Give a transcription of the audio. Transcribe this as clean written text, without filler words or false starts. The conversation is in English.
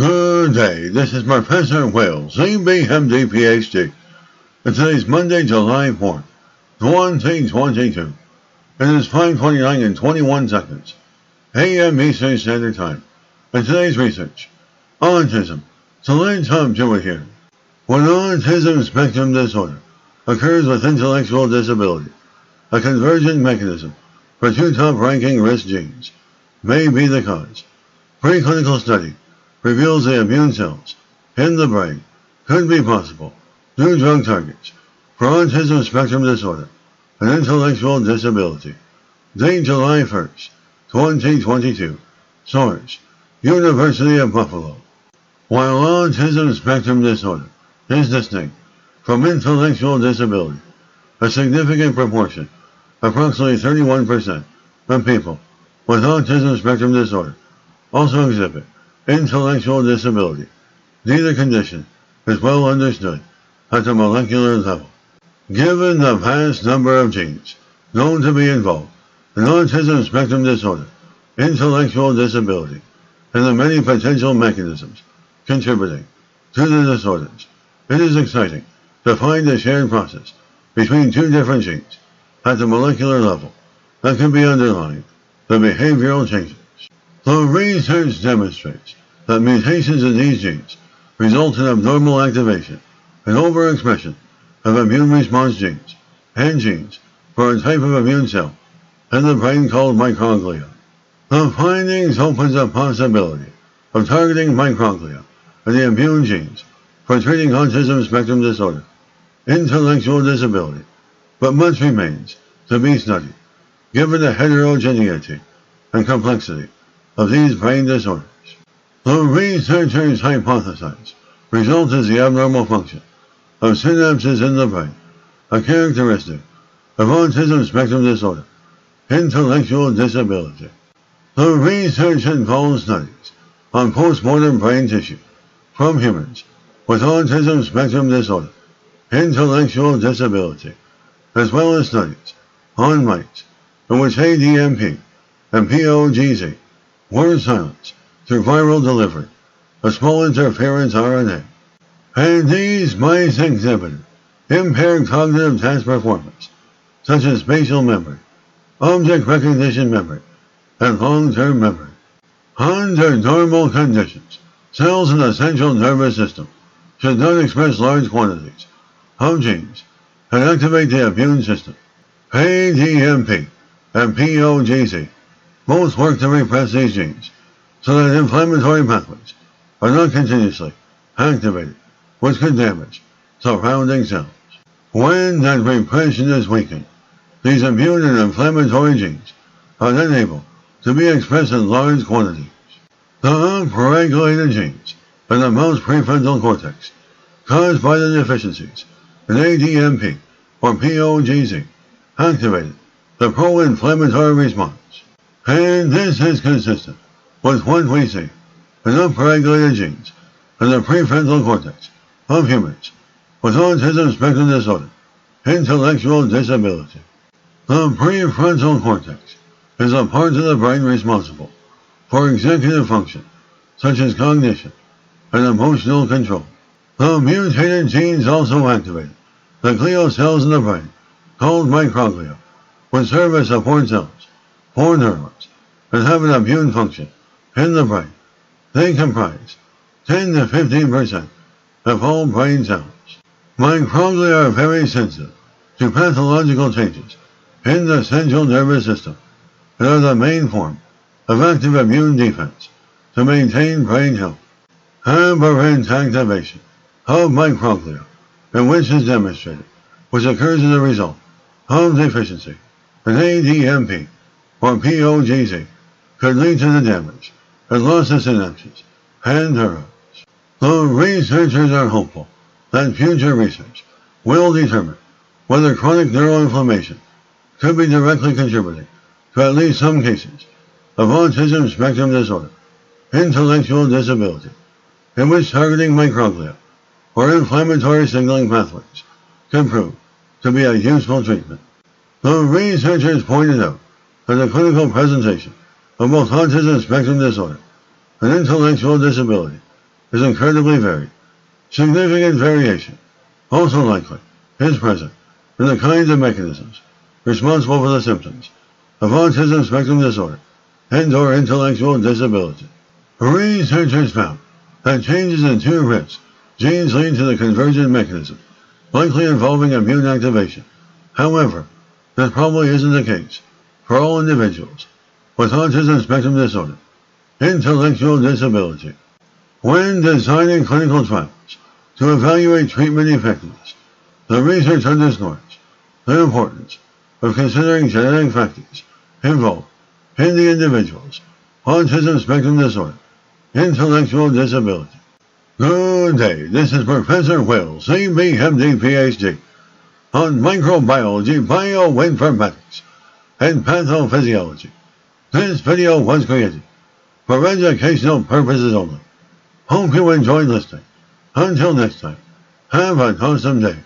Good day, this is Professor Will, CBMD PhD. And today's Monday, July 4th, 2022. It is 5:29 and 21 seconds, a.m. Eastern Standard Time. And today's research, autism. So let's hop to it here. When autism spectrum disorder occurs with intellectual disability, a convergent mechanism for two top-ranking risk genes may be the cause. Preclinical study reveals the immune cells in the brain could be possible new drug targets for autism spectrum disorder and intellectual disability. Date July 1st, 2022. Source, University of Buffalo. While autism spectrum disorder is distinct from intellectual disability, a significant proportion, approximately 31%, of people with autism spectrum disorder also exhibit intellectual disability. Neither condition is well understood at the molecular level. Given the vast number of genes known to be involved in autism spectrum disorder, intellectual disability, and the many potential mechanisms contributing to the disorders, it is exciting to find a shared process between two different genes at the molecular level that can be underlying the behavioral changes. The research demonstrates that mutations in these genes result in abnormal activation and overexpression of immune response genes and genes for a type of immune cell in the brain called microglia. The findings opens a possibility of targeting microglia and the immune genes for treating autism spectrum disorder, intellectual disability, but much remains to be studied, given the heterogeneity and complexity of these brain disorders. The researchers hypothesize result is the abnormal function of synapses in the brain, a characteristic of autism spectrum disorder, intellectual disability. The research involves studies on postmortem brain tissue from humans with autism spectrum disorder, intellectual disability, as well as studies on mice in which ADMP and POGZ were silenced through viral delivery, a small interference RNA, and these mice exhibited impaired cognitive task performance, such as spatial memory, object recognition memory, and long-term memory. Under normal conditions, cells in the central nervous system should not express large quantities of genes that activate the immune system. ADMP and POGZ both work to repress these genes so that inflammatory pathways are not continuously activated, which could damage surrounding cells. When that repression is weakened, these immune and inflammatory genes are then able to be expressed in large quantities. The upregulated genes in the mouse prefrontal cortex caused by the deficiencies in ADMP or POGZ activated the pro-inflammatory response. And this is consistent with what we see in upregulated genes in the prefrontal cortex of humans with autism spectrum disorder, intellectual disability. The prefrontal cortex is a part of the brain responsible for executive function, such as cognition and emotional control. The mutated genes also activate the glial cells in the brain, called microglia, which serve as support cells for neurons and have an immune function in the brain. They comprise 10 to 15% of all brain cells. Microglia are very sensitive to pathological changes in the central nervous system and are the main form of active immune defense to maintain brain health. Aberrant activation of microglia, in which is demonstrated, which occurs as a result of deficiency in ADMP or POGZ, could lead to the damage and loss of synapses and neurons. The researchers are hopeful that future research will determine whether chronic neuroinflammation could be directly contributing to at least some cases of autism spectrum disorder, intellectual disability, in which targeting microglia or inflammatory signaling pathways can prove to be a useful treatment. The researchers pointed out that the clinical presentation of both autism spectrum disorder and intellectual disability is incredibly varied. Significant variation, also likely, is present in the kinds of mechanisms responsible for the symptoms of autism spectrum disorder and/or intellectual disability. Researchers found that changes in two risk genes lead to the convergent mechanism, likely involving immune activation. However, this probably isn't the case for all individuals with autism spectrum disorder, intellectual disability. When designing clinical trials to evaluate treatment effectiveness, the research underscores the importance of considering genetic factors involved in the individual's autism spectrum disorder, intellectual disability. Good day, this is Professor Will, CBMD PhD, on microbiology, bioinformatics, and pathophysiology. This video was created for educational purposes only. Hope you enjoyed listening. Until next time, have an awesome day.